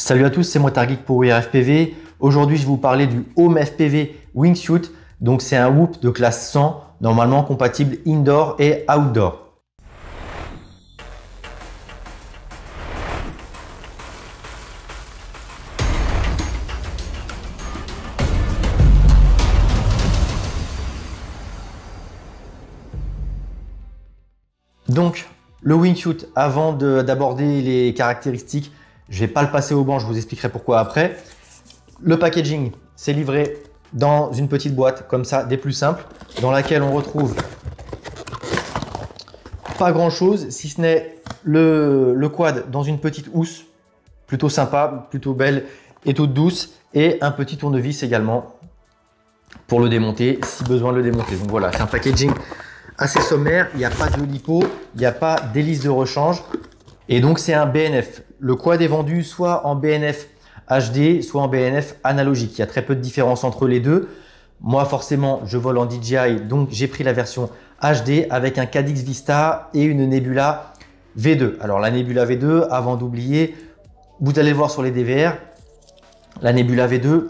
Salut à tous, c'est moi Targeek pour WeAreFPV. Aujourd'hui, je vais vous parler du Home FPV Wingsuit. Donc, c'est un Whoop de classe 100, normalement compatible indoor et outdoor. Donc, le Wingsuit, avant d'aborder les caractéristiques, je ne vais pas le passer au banc, je vous expliquerai pourquoi après. Le packaging, c'est livré dans une petite boîte, comme ça, des plus simples, dans laquelle on retrouve pas grand chose, si ce n'est le quad dans une petite housse, plutôt sympa, plutôt belle et toute douce, et un petit tournevis également pour le démonter, si besoin de le démonter. Donc voilà, c'est un packaging assez sommaire, il n'y a pas de lipo, il n'y a pas d'hélice de rechange, et donc c'est un BNF. Le quad est vendu soit en BNF HD, soit en BNF analogique. Il y a très peu de différence entre les deux. Moi, forcément, je vole en DJI, donc j'ai pris la version HD avec un Cadix Vista et une Nebula V2. Alors la Nebula V2, avant d'oublier, vous allez le voir sur les DVR, la Nebula V2,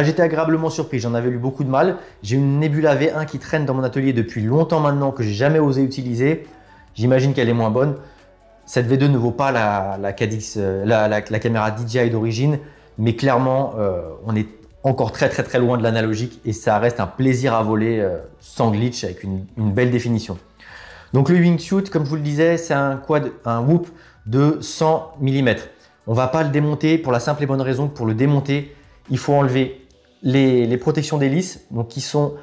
j'étais agréablement surpris. J'en avais eu beaucoup de mal. J'ai une Nebula V1 qui traîne dans mon atelier depuis longtemps maintenant, que j'ai jamais osé utiliser. J'imagine qu'elle est moins bonne. Cette V2 ne vaut pas la Cadix, la caméra DJI d'origine, mais clairement, on est encore très loin de l'analogique et ça reste un plaisir à voler sans glitch avec une belle définition. Donc le Wingsuit, comme je vous le disais, c'est un Whoop de 100 mm. On ne va pas le démonter pour la simple et bonne raison que pour le démonter, il faut enlever les protections d'hélice, donc qui sont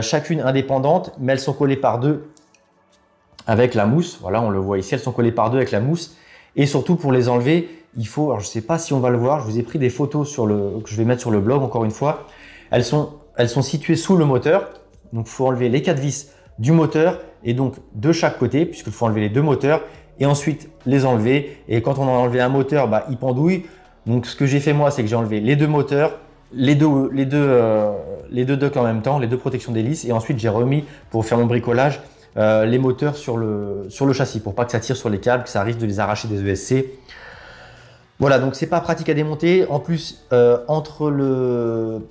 chacune indépendantes, mais elles sont collées par deux avec la mousse. Voilà, on le voit ici, elles sont collées par deux avec la mousse. Et surtout pour les enlever, il faut, alors je ne sais pas si on va le voir, je vous ai pris des photos que je vais mettre sur le blog encore une fois. Elles sont situées sous le moteur. Donc il faut enlever les 4 vis du moteur et donc de chaque côté, puisqu'il faut enlever les deux moteurs et ensuite les enlever. Et quand on a enlevé un moteur, il pendouille. Donc ce que j'ai fait moi, c'est que j'ai enlevé les deux moteurs, les deux docks en même temps, les deux protections d'hélice, et ensuite j'ai remis pour faire mon bricolage les moteurs sur le châssis pour pas que ça tire sur les câbles, que ça risque de les arracher des ESC. Voilà, donc c'est pas pratique à démonter. En plus, entre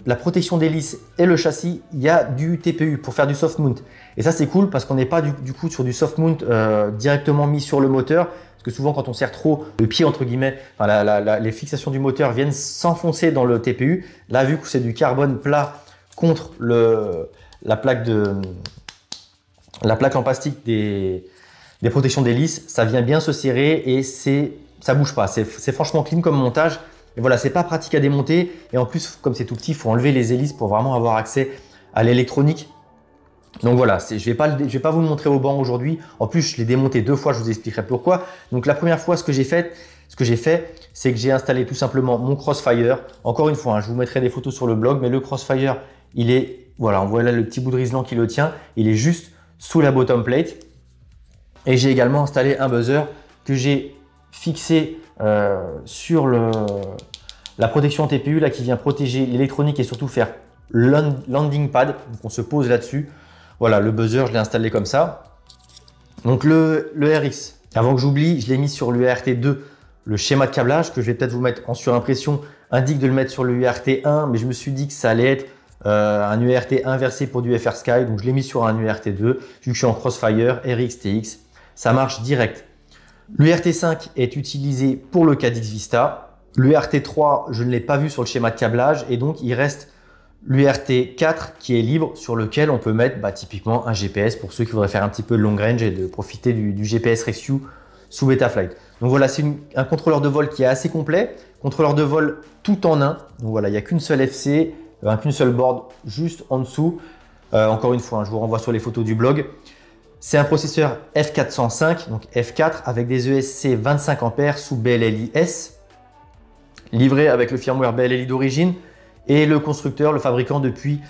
la protection d'hélice et le châssis, il y a du TPU pour faire du soft mount. Et ça c'est cool parce qu'on n'est pas du coup sur du soft mount directement mis sur le moteur. Parce que souvent quand on serre trop le pied entre guillemets, les fixations du moteur viennent s'enfoncer dans le TPU. Là, vu que c'est du carbone plat contre la plaque en plastique des protections d'hélice, ça vient bien se serrer et ça bouge pas. C'est franchement clean comme montage. Et voilà, c'est pas pratique à démonter. Et en plus, comme c'est tout petit, il faut enlever les hélices pour vraiment avoir accès à l'électronique. Donc voilà, je vais pas vous le montrer au banc aujourd'hui. En plus, je l'ai démonté 2 fois, je vous expliquerai pourquoi. Donc la première fois, ce que j'ai fait, c'est que j'ai installé tout simplement mon Crossfire. Encore une fois, je vous mettrai des photos sur le blog, mais le Crossfire, voilà, on voit là le petit bout de riselant qui le tient. Il est juste sous la bottom plate. Et j'ai également installé un buzzer que j'ai fixé sur la protection TPU là, qui vient protéger l'électronique et surtout faire landing pad. Donc on se pose là-dessus. Voilà, le buzzer, je l'ai installé comme ça. Donc le RX, avant que j'oublie, je l'ai mis sur l'UART2. Le schéma de câblage que je vais peut-être vous mettre en surimpression indique de le mettre sur le UART1, mais je me suis dit que ça allait être un UART inversé pour du FR Sky. Donc je l'ai mis sur un UART2. Vu que je suis en Crossfire, RX, TX, ça marche direct. L'UART5 est utilisé pour le Cadix Vista. L'UART3, je ne l'ai pas vu sur le schéma de câblage et donc il reste l'UART4 qui est libre sur lequel on peut mettre typiquement un GPS pour ceux qui voudraient faire un petit peu de long range et de profiter du GPS Rescue sous Betaflight. Donc voilà, c'est un contrôleur de vol qui est assez complet, contrôleur de vol tout en un. Donc voilà, il n'y a qu'une seule FC, qu'une seule board juste en dessous. Encore une fois, je vous renvoie sur les photos du blog. C'est un processeur F405, donc F4 avec des ESC 25 A sous BLLI-S, livré avec le firmware BLLI d'origine et le constructeur, le fabricant depuis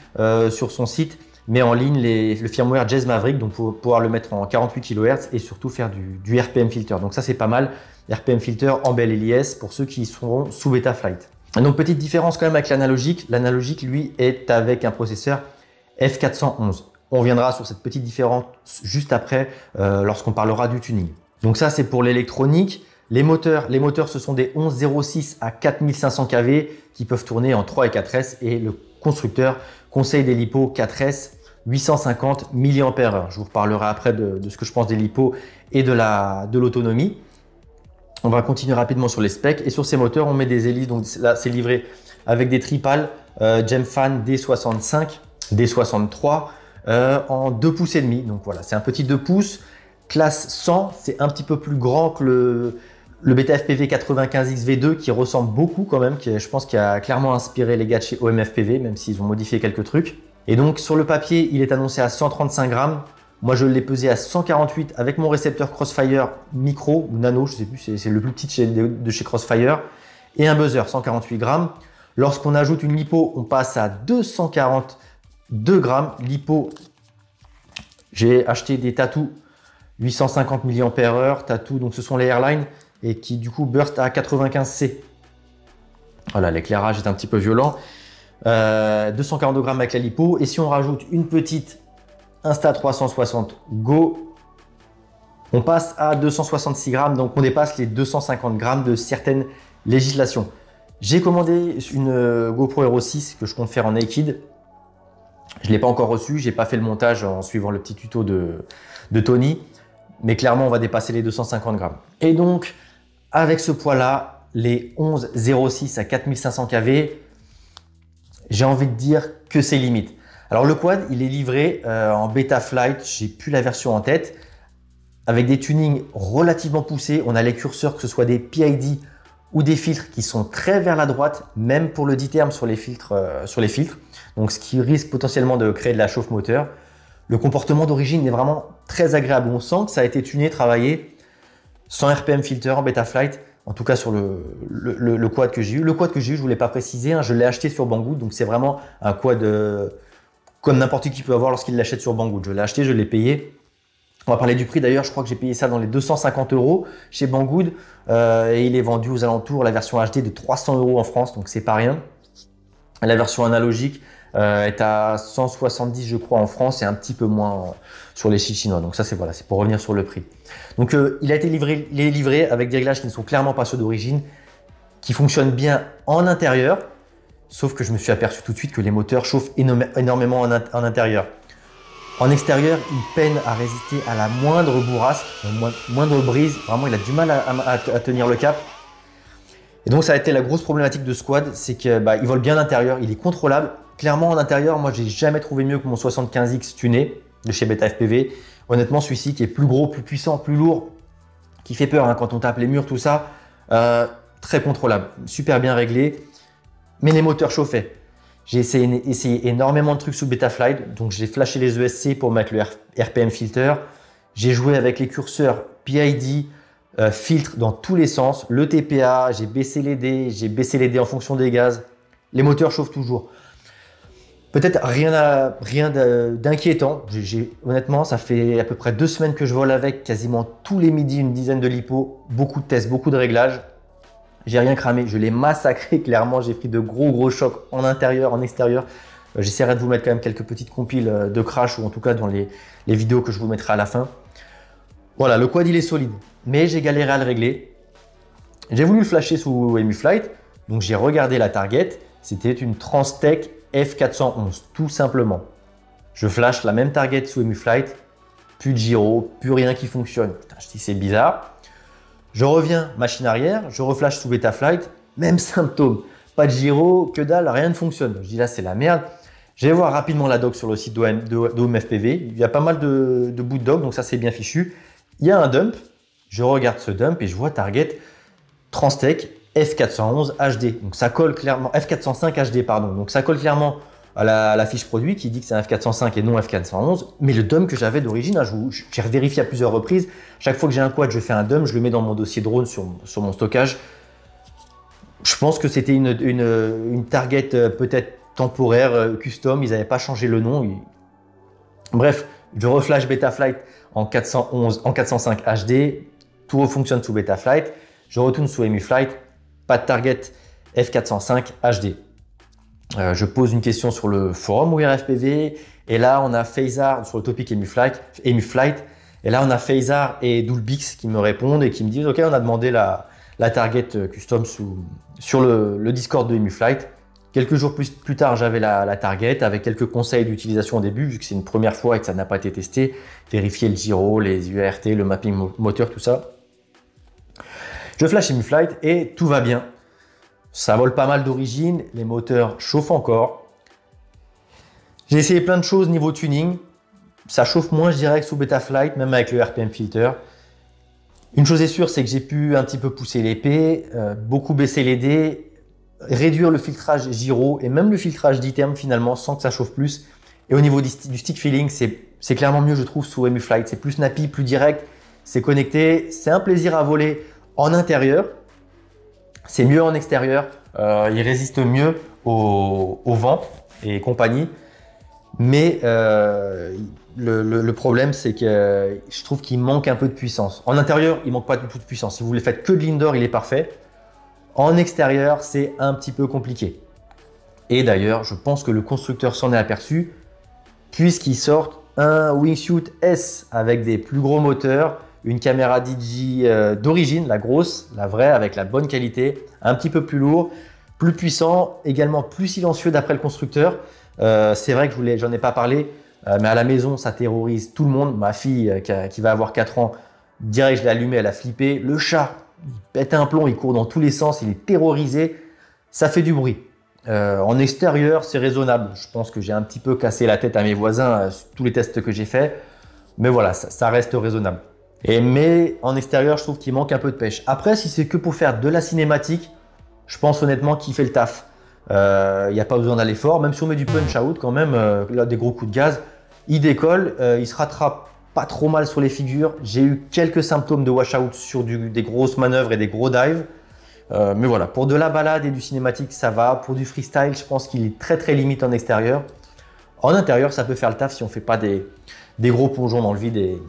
sur son site, met en ligne le firmware Jazz Maverick, donc pour pouvoir le mettre en 48 kHz et surtout faire du RPM filter. Donc ça c'est pas mal, RPM filter en BLLI-S pour ceux qui seront sous Betaflight. Donc petite différence quand même avec l'analogique. L'analogique lui est avec un processeur F411. On reviendra sur cette petite différence juste après lorsqu'on parlera du tuning. Donc ça c'est pour l'électronique. Les moteurs, ce sont des 1106 à 4500 kV qui peuvent tourner en 3 et 4S et le constructeur conseille des LiPo 4S 850 mAh. Je vous reparlerai après de ce que je pense des LiPo et de l'autonomie. On va continuer rapidement sur les specs et sur ces moteurs, on met des hélices. Donc là, c'est livré avec des tripales Gemfan D65, D63 en 2 pouces et demi. Donc voilà, c'est un petit 2 pouces. Classe 100, c'est un petit peu plus grand que le Beta FPV 95X V2 qui ressemble beaucoup quand même, je pense qu'il a clairement inspiré les gars de chez OMFPV, même s'ils ont modifié quelques trucs. Et donc sur le papier, il est annoncé à 135 grammes. Moi, je l'ai pesé à 148 avec mon récepteur Crossfire micro ou nano, je ne sais plus, c'est le plus petit de chez Crossfire, et un buzzer 148 grammes. Lorsqu'on ajoute une LiPo, on passe à 242 grammes. LiPo, j'ai acheté des Tattu 850 mAh, Tattu, donc ce sont les Airline, et qui du coup burst à 95C. Voilà, l'éclairage est un petit peu violent. 242 grammes avec la LiPo, et si on rajoute une petite Insta360 Go, on passe à 266 grammes, donc on dépasse les 250 grammes de certaines législations. J'ai commandé une GoPro Hero 6 que je compte faire en naked. Je ne l'ai pas encore reçue, j'ai pas fait le montage en suivant le petit tuto de Tony, mais clairement on va dépasser les 250 grammes. Et donc avec ce poids-là, les 1106 à 4500 kV, j'ai envie de dire que c'est limite. Alors le quad, il est livré en Betaflight, j'ai plus la version en tête, avec des tunings relativement poussés. On a les curseurs, que ce soit des PID ou des filtres qui sont très vers la droite, même pour le 10 termes sur les filtres. Donc ce qui risque potentiellement de créer de la chauffe moteur. Le comportement d'origine est vraiment très agréable. On sent que ça a été tuné, travaillé, sans RPM filter en Betaflight. En tout cas sur le quad que j'ai eu. Le quad que j'ai eu, je ne vous l'ai pas précisé, hein, je l'ai acheté sur Banggood. Donc c'est vraiment un quad comme n'importe qui peut avoir lorsqu'il l'achète sur Banggood. Je l'ai acheté, je l'ai payé. On va parler du prix d'ailleurs, je crois que j'ai payé ça dans les 250 € chez Banggood. Et il est vendu aux alentours, la version HD, de 300 € en France, donc c'est pas rien. La version analogique est à 170 je crois en France et un petit peu moins sur les sites chinois. Donc ça c'est voilà, c'est pour revenir sur le prix. Donc il est livré avec des réglages qui ne sont clairement pas ceux d'origine, qui fonctionnent bien en intérieur, sauf que je me suis aperçu tout de suite que les moteurs chauffent énormément en intérieur. En extérieur, il peine à résister à la moindre bourrasque, moindre brise. Vraiment, il a du mal à tenir le cap. Et donc, ça a été la grosse problématique de ce quad, c'est qu'il vole bien l'intérieur, il est contrôlable. Clairement, en intérieur, moi, j'ai jamais trouvé mieux que mon 75X tuné de chez Beta FPV. Honnêtement, celui-ci qui est plus gros, plus puissant, plus lourd, qui fait peur hein, quand on tape les murs, tout ça, très contrôlable, super bien réglé. Mais les moteurs chauffaient. J'ai essayé énormément de trucs sous Betaflight, donc j'ai flashé les ESC pour mettre le RPM filter. J'ai joué avec les curseurs PID, filtre dans tous les sens, le TPA, j'ai baissé les dés en fonction des gaz. Les moteurs chauffent toujours. Peut-être rien d'inquiétant. Honnêtement, ça fait à peu près 2 semaines que je vole avec, quasiment tous les midis, une dizaine de LiPo, beaucoup de tests, beaucoup de réglages. J'ai rien cramé, je l'ai massacré clairement, j'ai pris de gros chocs en intérieur, en extérieur. J'essaierai de vous mettre quand même quelques petites compiles de crash ou en tout cas dans les vidéos que je vous mettrai à la fin. Voilà, le quad il est solide, mais j'ai galéré à le régler. J'ai voulu le flasher sous EmuFlight, donc j'ai regardé la target, c'était une Transtech F411, tout simplement. Je flash la même target sous EmuFlight, plus de gyro, plus rien qui fonctionne. Putain, je dis c'est bizarre. Je reviens machine arrière, je reflash sous Betaflight, même symptôme. Pas de gyro, que dalle, rien ne fonctionne. Je dis là, c'est la merde. Je vais voir rapidement la doc sur le site d'OMFPV. Il y a pas mal de bouts de doc, donc ça, c'est bien fichu. Il y a un dump. Je regarde ce dump et je vois target Transtech F411 HD. Donc ça colle clairement, F405 HD, pardon. Donc ça colle clairement à la fiche produit qui dit que c'est un F405 et non F411. Mais le dump que j'avais d'origine, j'ai vérifié à plusieurs reprises. Chaque fois que j'ai un quad, je fais un dump, je le mets dans mon dossier drone sur mon stockage. Je pense que c'était une target peut-être temporaire, custom. Ils n'avaient pas changé le nom. Bref, je reflash Betaflight en 405 HD. Tout fonctionne sous Betaflight. Je retourne sous EmuFlight. Pas de target F405 HD. Je pose une question sur le forum ORFPV et là on a Faisar sur le topic EmuFlight. Et là, on a Phasar et Doolbix qui me répondent et qui me disent « Ok, on a demandé la target custom sur le Discord de EmuFlight. » Quelques jours plus tard, j'avais la target avec quelques conseils d'utilisation au début, vu que c'est une première fois et que ça n'a pas été testé. Vérifier le gyro, les UART, le mapping moteur, tout ça. Je flash EmuFlight et tout va bien. Ça vole pas mal d'origine, les moteurs chauffent encore. J'ai essayé plein de choses niveau tuning. Ça chauffe moins, je dirais, que sous Betaflight, même avec le RPM filter. Une chose est sûre, c'est que j'ai pu un petit peu pousser l'épée, beaucoup baisser les dés, réduire le filtrage gyro et même le filtrage d'e-term finalement sans que ça chauffe plus. Et au niveau du stick feeling, c'est clairement mieux, je trouve, sous EmuFlight. C'est plus snappy, plus direct, c'est connecté. C'est un plaisir à voler en intérieur. C'est mieux en extérieur. Il résiste mieux au vent et compagnie. Mais le problème, c'est que je trouve qu'il manque un peu de puissance. En intérieur, il manque pas du tout de puissance. Si vous ne faites que de l'indoor, il est parfait. En extérieur, c'est un petit peu compliqué. Et d'ailleurs, je pense que le constructeur s'en est aperçu puisqu'il sort un Wingsuit S avec des plus gros moteurs, une caméra DJI d'origine, la grosse, la vraie, avec la bonne qualité, un petit peu plus lourd, plus puissant, également plus silencieux d'après le constructeur. C'est vrai que j'en ai pas parlé, mais à la maison, ça terrorise tout le monde. Ma fille qui va avoir 4 ans, direct, je l'ai allumé, elle a flippé. Le chat, il pète un plomb, il court dans tous les sens, il est terrorisé. Ça fait du bruit. En extérieur, c'est raisonnable. Je pense que j'ai un petit peu cassé la tête à mes voisins sur tous les tests que j'ai faits. Mais voilà, ça reste raisonnable. Mais en extérieur, je trouve qu'il manque un peu de pêche. Après, si c'est que pour faire de la cinématique, je pense honnêtement qu'il fait le taf. Il n'y a pas besoin d'aller fort. Même si on met du punch out quand même, là, des gros coups de gaz, il décolle, il se rattrape pas trop mal sur les figures. J'ai eu quelques symptômes de washout sur des grosses manœuvres et des gros dives. Mais voilà, pour de la balade et du cinématique, ça va. Pour du freestyle, je pense qu'il est très limite en extérieur. En intérieur, ça peut faire le taf si on ne fait pas des gros plongeons dans le vide.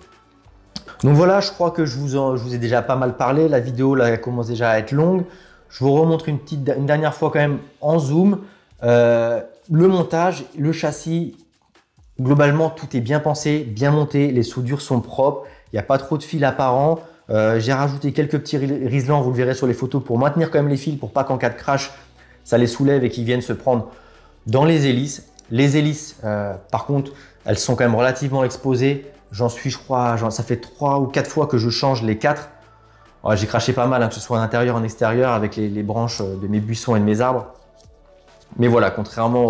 Donc voilà, je crois que je vous ai déjà pas mal parlé. La vidéo là, elle commence déjà à être longue. Je vous remontre une dernière fois quand même en zoom. Le montage, le châssis, globalement, tout est bien pensé, bien monté. Les soudures sont propres. Il n'y a pas trop de fils apparents. J'ai rajouté quelques petits riselants, vous le verrez sur les photos, pour maintenir quand même les fils, pour pas qu'en cas de crash, ça les soulève et qu'ils viennent se prendre dans les hélices. Les hélices, par contre, elles sont quand même relativement exposées. J'en suis, je crois, ça fait 3 ou 4 fois que je change les 4. J'ai craché pas mal, hein, que ce soit en intérieur, en extérieur, avec les branches de mes buissons et de mes arbres. Mais voilà, contrairement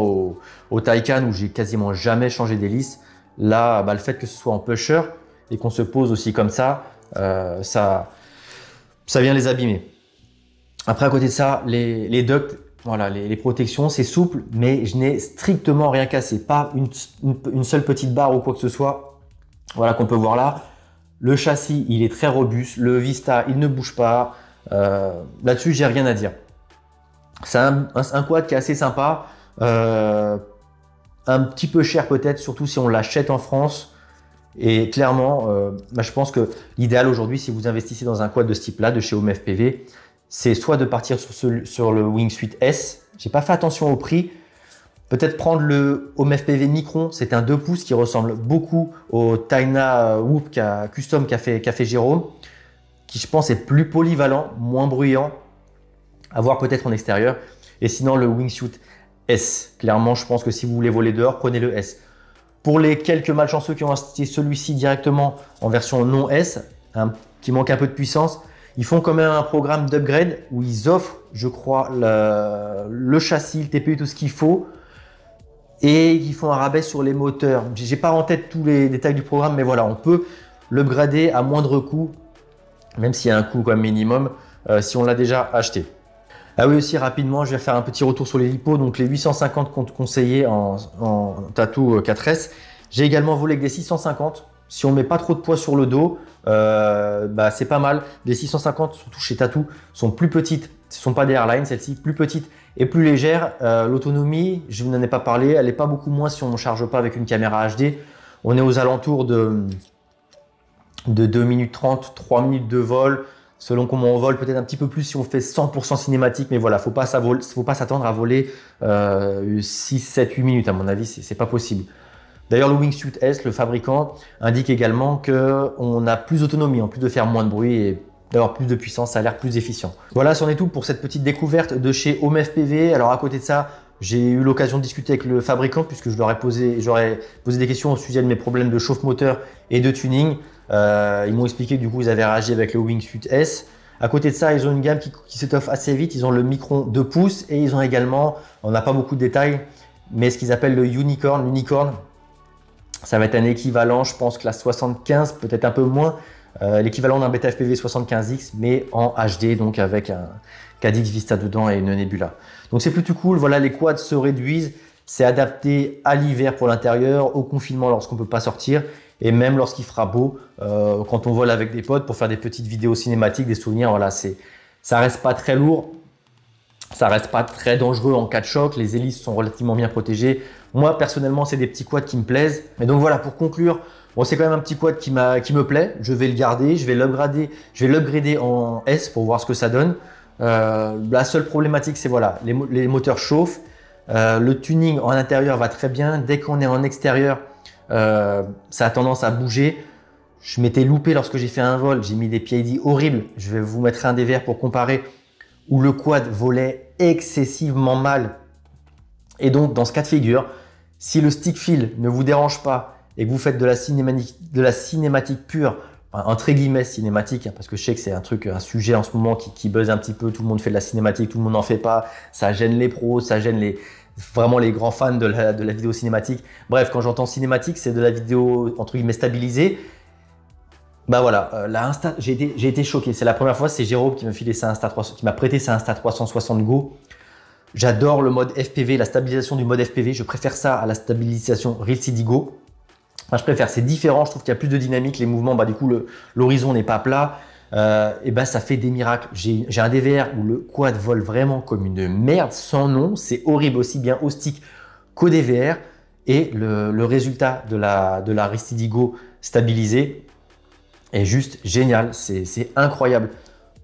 au Taycan où j'ai quasiment jamais changé d'hélice, là, le fait que ce soit en pusher et qu'on se pose aussi comme ça, ça vient les abîmer. Après, à côté de ça, les ducts, voilà, les protections, c'est souple, mais je n'ai strictement rien cassé. Pas une seule petite barre ou quoi que ce soit, voilà, qu'on peut voir là. Le châssis, il est très robuste. Le Vista, il ne bouge pas. Là-dessus, j'ai rien à dire. C'est un quad qui est assez sympa. Un petit peu cher peut-être, surtout si on l'achète en France. Et clairement, je pense que l'idéal aujourd'hui, si vous investissez dans un quad de ce type-là, de chez OMFPV, c'est soit de partir sur le Wingsuit S. J'ai pas fait attention au prix. Peut-être prendre le OMFPV Micron, c'est un 2 pouces qui ressemble beaucoup au Taina Whoop Custom qu'a fait Jérôme, qui je pense est plus polyvalent, moins bruyant, à voir peut-être en extérieur. Et sinon le Wingsuit S, clairement je pense que si vous voulez voler dehors, prenez le S. Pour les quelques malchanceux qui ont acheté celui-ci directement en version non S, qui manque un peu de puissance, ils font quand même un programme d'upgrade où ils offrent, je crois, le châssis, le TPU, tout ce qu'il faut. Et ils font un rabais sur les moteurs. J'ai pas en tête tous les détails du programme, mais voilà, on peut l'upgrader à moindre coût, même s'il y a un coût quand même minimum, si on l'a déjà acheté. Ah oui, aussi rapidement, je vais faire un petit retour sur les lipos. Donc les 850 conseillés en Tattoo 4S. J'ai également volé avec des 650. Si on met pas trop de poids sur le dos, c'est pas mal. Les 650, surtout chez Tattoo, sont plus petites. Ce ne sont pas des airlines, celles-ci, plus petites et plus légères. L'autonomie, je vous en ai pas parlé, elle n'est pas beaucoup moins si on ne charge pas avec une caméra HD. On est aux alentours de 2 minutes 30, 3 minutes de vol. Selon comment on vole, peut-être un petit peu plus si on fait 100% cinématique. Mais voilà, faut pas s'attendre à voler 6, 7, 8 minutes à mon avis, c'est pas possible. D'ailleurs, le Wingsuit S, le fabricant, indique également qu'on a plus d'autonomie, en plus de faire moins de bruit et d'avoir plus de puissance, ça a l'air plus efficient. Voilà, c'en est tout pour cette petite découverte de chez Home FPV. Alors à côté de ça, j'ai eu l'occasion de discuter avec le fabricant puisque j'aurais posé des questions au sujet de mes problèmes de chauffe-moteur et de tuning. Ils m'ont expliqué que du coup ils avaient réagi avec le Wingsuit S. À côté de ça, ils ont une gamme qui s'étoffe assez vite. Ils ont le Micron 2 pouces et ils ont également, on n'a pas beaucoup de détails, mais ce qu'ils appellent le Unicorn. L'Unicorn, ça va être un équivalent, je pense, classe 75, peut-être un peu moins, l'équivalent d'un Beta FPV 75X, mais en HD, donc avec un Cadix Vista dedans et une Nebula. Donc c'est plutôt cool. Voilà, les quads se réduisent. C'est adapté à l'hiver pour l'intérieur, au confinement lorsqu'on ne peut pas sortir, et même lorsqu'il fera beau, quand on vole avec des potes pour faire des petites vidéos cinématiques, des souvenirs. Voilà, ça reste pas très lourd, ça reste pas très dangereux en cas de choc. Les hélices sont relativement bien protégées. Moi personnellement, c'est des petits quads qui me plaisent. Et donc voilà, pour conclure, bon, c'est quand même un petit quad qui me plaît. Je vais le garder, je vais l'upgrader en S pour voir ce que ça donne. La seule problématique, c'est voilà, les moteurs chauffent. Le tuning en intérieur va très bien. Dès qu'on est en extérieur, ça a tendance à bouger. Je m'étais loupé lorsque j'ai fait un vol. J'ai mis des PID horribles. Je vais vous mettre un DVR pour comparer, où le quad volait excessivement mal. Et donc, dans ce cas de figure, si le stick feel ne vous dérange pas et que vous faites de la cinématique pure, entre guillemets cinématique, hein, parce que je sais que c'est un sujet en ce moment qui buzz un petit peu, tout le monde fait de la cinématique, tout le monde n'en fait pas, ça gêne les pros, ça gêne vraiment les grands fans de la vidéo cinématique. Bref, quand j'entends cinématique, c'est de la vidéo entre guillemets stabilisée. Bah voilà, j'ai été choqué. C'est la première fois, c'est Jérôme qui m'a filé sa Insta300, qui m'a prêté sa Insta360 Go. J'adore le mode FPV, la stabilisation du mode FPV. Je préfère ça à la stabilisation Real CD Go. Enfin, je préfère, c'est différent. Je trouve qu'il y a plus de dynamique. Les mouvements, bah du coup, l'horizon n'est pas plat. Et ben ça fait des miracles. J'ai un DVR où le quad vole vraiment comme une merde sans nom. C'est horrible aussi bien au stick qu'au DVR. Et le résultat de la Real Go stabilisée est juste génial, c'est incroyable.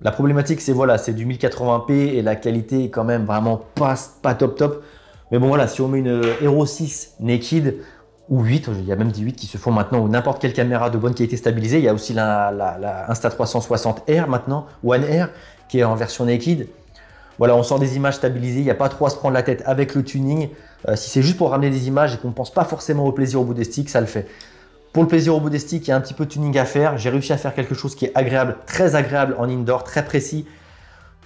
La problématique, c'est voilà, c'est du 1080p et la qualité est quand même vraiment pas top. Mais bon voilà, si on met une Hero 6 Naked ou 8, il y a même des 8 qui se font maintenant, ou n'importe quelle caméra de bonne qualité stabilisée. Il y a aussi la Insta360R maintenant, One R, qui est en version Naked. Voilà, on sort des images stabilisées, il n'y a pas trop à se prendre la tête avec le tuning. Si c'est juste pour ramener des images et qu'on ne pense pas forcément au plaisir au bout des sticks, ça le fait. Pour le plaisir au bout des sticks, il y a un petit peu de tuning à faire. J'ai réussi à faire quelque chose qui est agréable, très agréable en indoor, très précis,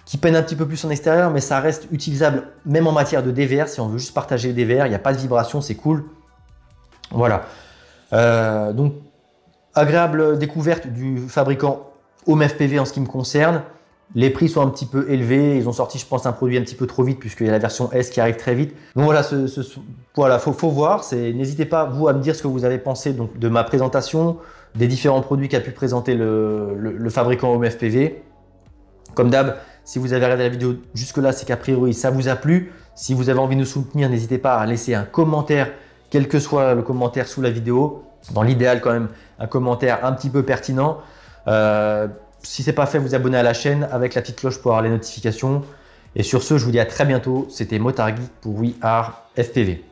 qui peine un petit peu plus en extérieur, mais ça reste utilisable même en matière de DVR. Si on veut juste partager le DVR, il n'y a pas de vibration, c'est cool. Voilà. Donc, agréable découverte du fabricant Home FPV en ce qui me concerne. Les prix sont un petit peu élevés. Ils ont sorti, je pense, un produit un petit peu trop vite puisqu'il y a la version S qui arrive très vite. Donc voilà, voilà, faut voir. N'hésitez pas, vous, à me dire ce que vous avez pensé donc, de ma présentation, des différents produits qu'a pu présenter le fabricant Home FPV. Comme d'hab, si vous avez regardé la vidéo jusque-là, c'est qu'a priori, ça vous a plu. Si vous avez envie de nous soutenir, n'hésitez pas à laisser un commentaire, quel que soit le commentaire sous la vidéo. Dans l'idéal, quand même, un commentaire un petit peu pertinent. Si ce n'est pas fait, vous abonnez à la chaîne avec la petite cloche pour avoir les notifications. Et sur ce, je vous dis à très bientôt. C'était Motard Geek pour We Are FPV.